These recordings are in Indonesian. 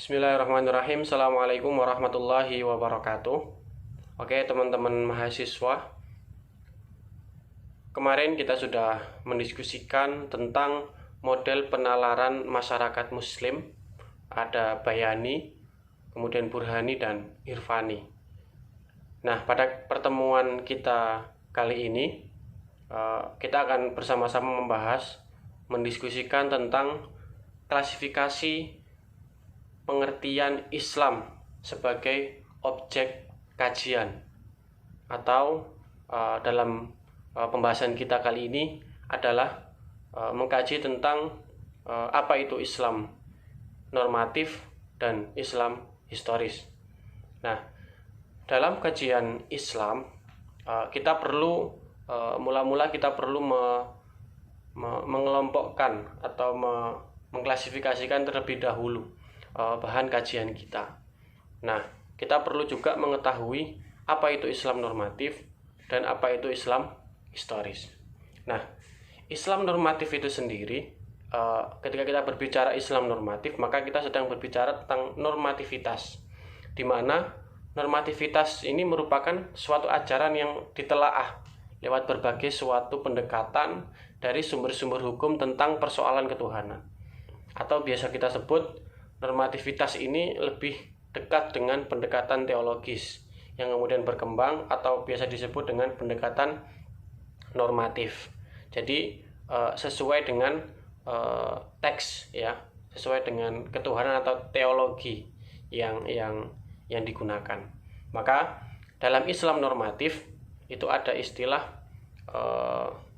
Bismillahirrahmanirrahim. Assalamualaikum warahmatullahi wabarakatuh. Oke teman-teman mahasiswa, kemarin kita sudah mendiskusikan tentang model penalaran masyarakat muslim. Ada Bayani, kemudian Burhani, dan Irfani. Nah, pada pertemuan kita kali ini kita akan bersama-sama mendiskusikan tentang klasifikasi pengertian Islam sebagai objek kajian, atau dalam pembahasan kita kali ini adalah mengkaji tentang apa itu Islam normatif dan Islam historis. Nah, dalam kajian Islam kita perlu mengelompokkan atau mengklasifikasikan terlebih dahulu bahan kajian kita. Nah, kita perlu juga mengetahui apa itu Islam normatif dan apa itu Islam historis. Nah, Islam normatif itu sendiri, ketika kita berbicara Islam normatif, maka kita sedang berbicara tentang normativitas, di mana normativitas ini merupakan suatu ajaran yang ditelaah lewat berbagai suatu pendekatan dari sumber-sumber hukum tentang persoalan ketuhanan. Atau biasa kita sebut normativitas ini lebih dekat dengan pendekatan teologis yang kemudian berkembang atau biasa disebut dengan pendekatan normatif. Jadi sesuai dengan teks, ya, sesuai dengan ketuhanan atau teologi yang digunakan. Maka dalam Islam normatif itu ada istilah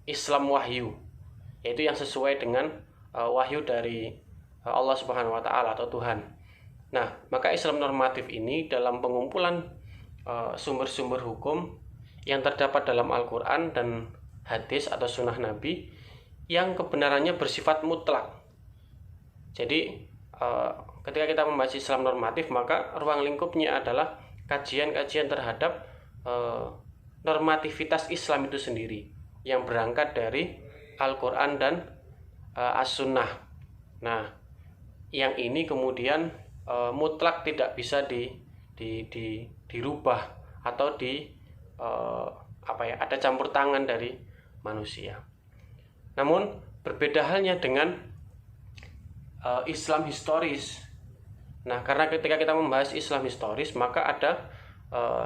Islam wahyu, yaitu yang sesuai dengan wahyu dari Allah Subhanahu wa Ta'ala atau Tuhan. Nah, maka Islam normatif ini dalam pengumpulan sumber-sumber hukum yang terdapat dalam Al-Quran dan hadis atau sunnah Nabi yang kebenarannya bersifat mutlak. Jadi ketika kita membahas Islam normatif, maka ruang lingkupnya adalah kajian-kajian terhadap normativitas Islam itu sendiri yang berangkat dari Al-Quran dan As-Sunnah. Nah, yang ini kemudian mutlak tidak bisa dirubah atau ada campur tangan dari manusia. Namun berbeda halnya dengan Islam historis. Nah, karena ketika kita membahas Islam historis, maka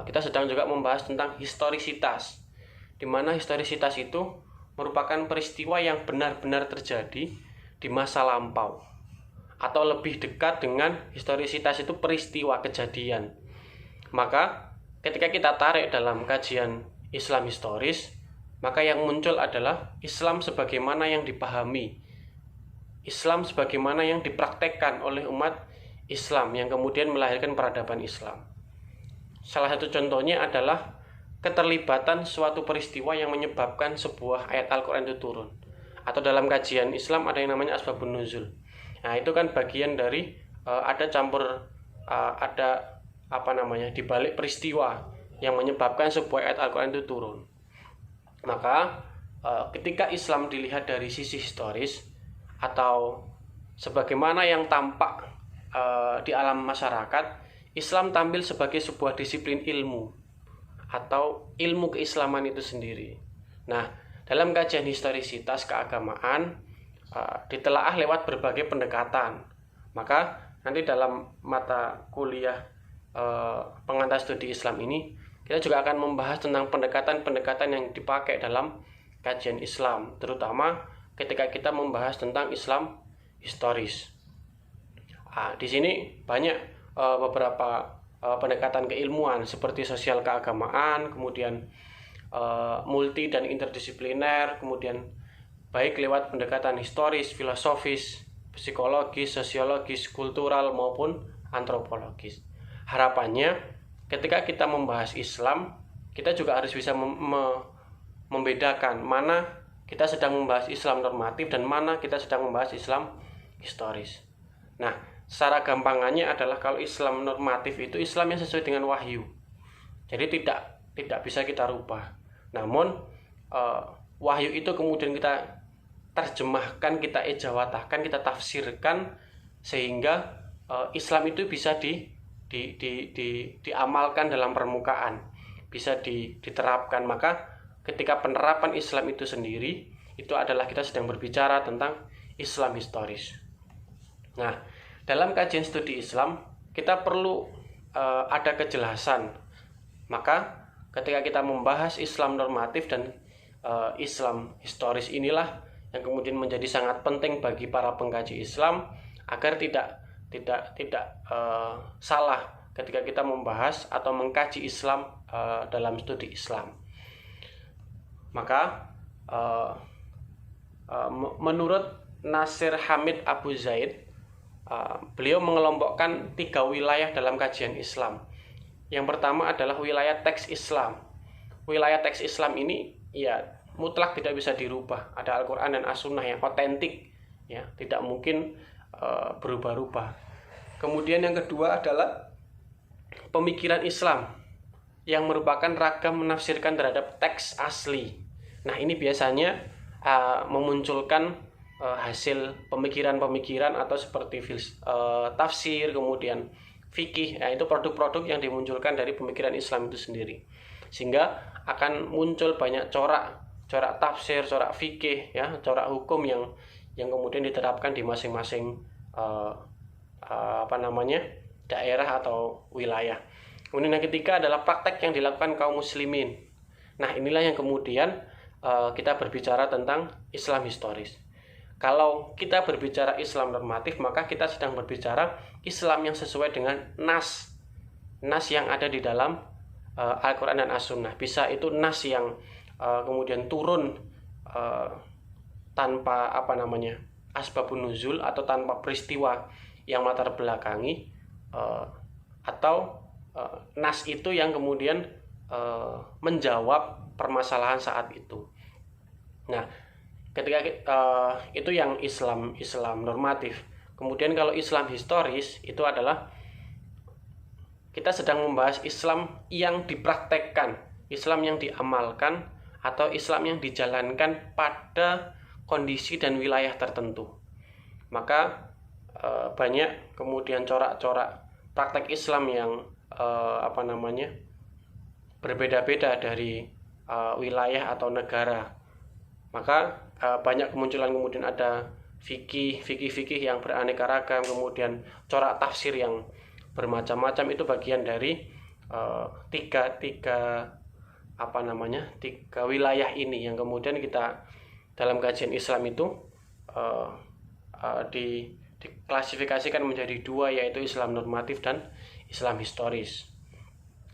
kita sedang juga membahas tentang historisitas, di mana historisitas itu merupakan peristiwa yang benar-benar terjadi di masa lampau, atau lebih dekat dengan historisitas itu peristiwa kejadian. Maka ketika kita tarik dalam kajian Islam historis, maka yang muncul adalah Islam sebagaimana yang dipahami, Islam sebagaimana yang dipraktekkan oleh umat Islam yang kemudian melahirkan peradaban Islam. Salah satu contohnya adalah keterlibatan suatu peristiwa yang menyebabkan sebuah ayat Al-Quran itu turun. Atau dalam kajian Islam ada yang namanya asbabun nuzul. Nah, itu kan bagian dari di balik peristiwa yang menyebabkan sebuah ayat Al-Quran itu turun. Maka ketika Islam dilihat dari sisi historis atau sebagaimana yang tampak di alam masyarakat, Islam tampil sebagai sebuah disiplin ilmu atau ilmu keislaman itu sendiri. Nah, dalam kajian historisitas keagamaan ditelaah lewat berbagai pendekatan. Maka nanti dalam mata kuliah pengantar studi Islam ini kita juga akan membahas tentang pendekatan-pendekatan yang dipakai dalam kajian Islam, terutama ketika kita membahas tentang Islam historis. Di sini banyak beberapa pendekatan keilmuan seperti sosial keagamaan, kemudian multi dan interdisipliner, kemudian baik lewat pendekatan historis, filosofis, psikologis, sosiologis, kultural maupun antropologis. Harapannya ketika kita membahas Islam, kita juga harus bisa membedakan mana kita sedang membahas Islam normatif dan mana kita sedang membahas Islam historis. Nah, secara gampangannya adalah kalau Islam normatif itu Islam yang sesuai dengan wahyu. Jadi tidak bisa kita rubah. Namun wahyu itu kemudian kita terjemahkan, kita ejawatahkan, kita tafsirkan sehingga Islam itu bisa diamalkan dalam permukaan, bisa diterapkan. Maka ketika penerapan Islam itu sendiri, itu adalah kita sedang berbicara tentang Islam historis. Nah, dalam kajian studi Islam kita perlu ada kejelasan. Maka ketika kita membahas Islam normatif dan Islam historis, inilah yang kemudian menjadi sangat penting bagi para pengkaji Islam agar tidak salah ketika kita membahas atau mengkaji Islam dalam studi Islam. Maka menurut Nasir Hamid Abu Zaid, beliau mengelompokkan 3 wilayah dalam kajian Islam. Yang pertama adalah wilayah teks Islam. Wilayah teks Islam ini ya mutlak tidak bisa dirubah. Ada Al-Quran dan As-Sunnah yang otentik, ya, tidak mungkin berubah-ubah. Kemudian yang kedua adalah pemikiran Islam yang merupakan ragam menafsirkan terhadap teks asli. Nah, ini biasanya memunculkan hasil pemikiran-pemikiran atau seperti tafsir, kemudian fikih. Nah, itu produk-produk yang dimunculkan dari pemikiran Islam itu sendiri, sehingga akan muncul banyak corak tafsir, corak fikih, ya, corak hukum yang kemudian diterapkan di masing-masing daerah atau wilayah. Kemudian yang ketiga adalah praktek yang dilakukan kaum muslimin. Nah, inilah yang kemudian kita berbicara tentang Islam historis. Kalau kita berbicara Islam normatif, maka kita sedang berbicara Islam yang sesuai dengan nas yang ada di dalam Al-Quran dan As-Sunnah. Bisa itu nas yang kemudian turun tanpa asbabun nuzul atau tanpa peristiwa yang latar belakangi, atau nas itu yang kemudian menjawab permasalahan saat itu. Nah, ketika itu yang Islam normatif. Kemudian kalau Islam historis itu adalah kita sedang membahas Islam yang dipraktekkan, Islam yang diamalkan, atau Islam yang dijalankan pada kondisi dan wilayah tertentu. Maka banyak kemudian corak-corak praktek Islam yang berbeda-beda dari wilayah atau negara. Maka banyak kemunculan, kemudian ada fikih yang beraneka ragam, kemudian corak tafsir yang bermacam-macam. Itu bagian dari tiga wilayah ini yang kemudian kita dalam kajian Islam itu diklasifikasikan menjadi 2, yaitu Islam normatif dan Islam historis.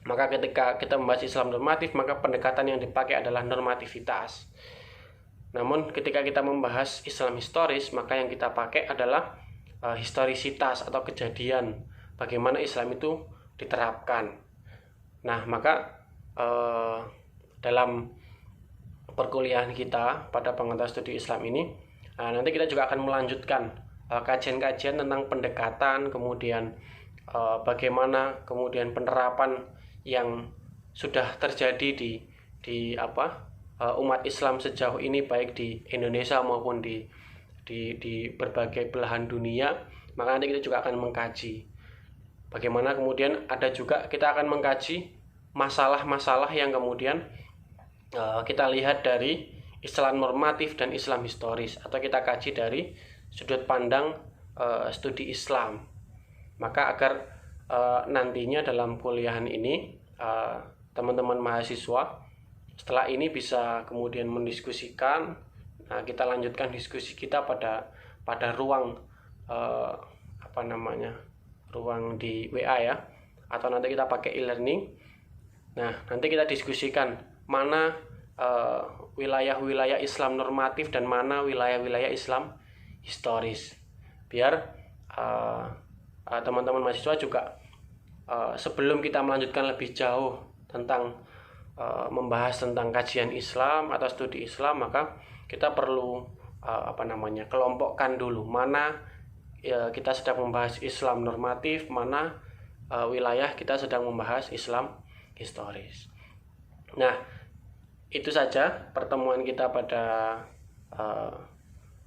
Maka ketika kita membahas Islam normatif, maka pendekatan yang dipakai adalah normativitas. Namun ketika kita membahas Islam historis, maka yang kita pakai adalah historisitas atau kejadian, bagaimana Islam itu diterapkan. Nah, maka dalam perkuliahan kita pada pengantar studi Islam ini, nanti kita juga akan melanjutkan kajian-kajian tentang pendekatan, kemudian bagaimana kemudian penerapan yang sudah terjadi di umat Islam sejauh ini, baik di Indonesia maupun di berbagai belahan dunia. Maka nanti kita juga akan mengkaji bagaimana kemudian kita akan mengkaji masalah-masalah yang kemudian kita lihat dari Islam normatif dan Islam historis, atau kita kaji dari sudut pandang studi Islam. Maka agar nantinya dalam kuliahan ini teman-teman mahasiswa setelah ini bisa kemudian mendiskusikan. Nah, kita lanjutkan diskusi kita pada ruang ruang di WA, ya, atau nanti kita pakai e-learning. Nah, nanti kita diskusikan mana wilayah-wilayah Islam normatif dan mana wilayah-wilayah Islam historis, biar teman-teman mahasiswa juga sebelum kita melanjutkan lebih jauh tentang membahas tentang kajian Islam atau studi Islam, maka kita perlu kelompokkan dulu mana kita sedang membahas Islam normatif, mana wilayah kita sedang membahas Islam historis. Nah, itu saja pertemuan kita pada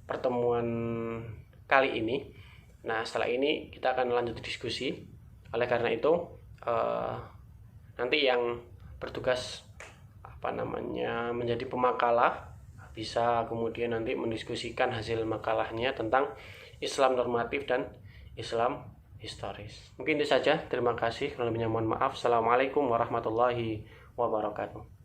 pertemuan kali ini. Nah, setelah ini kita akan lanjut diskusi. Oleh karena itu, nanti yang bertugas menjadi pemakalah bisa kemudian nanti mendiskusikan hasil makalahnya tentang Islam normatif dan Islam historis. Mungkin itu saja. Terima kasih. Kalau lebihnya mohon maaf. Assalamualaikum warahmatullahi wabarakatuh.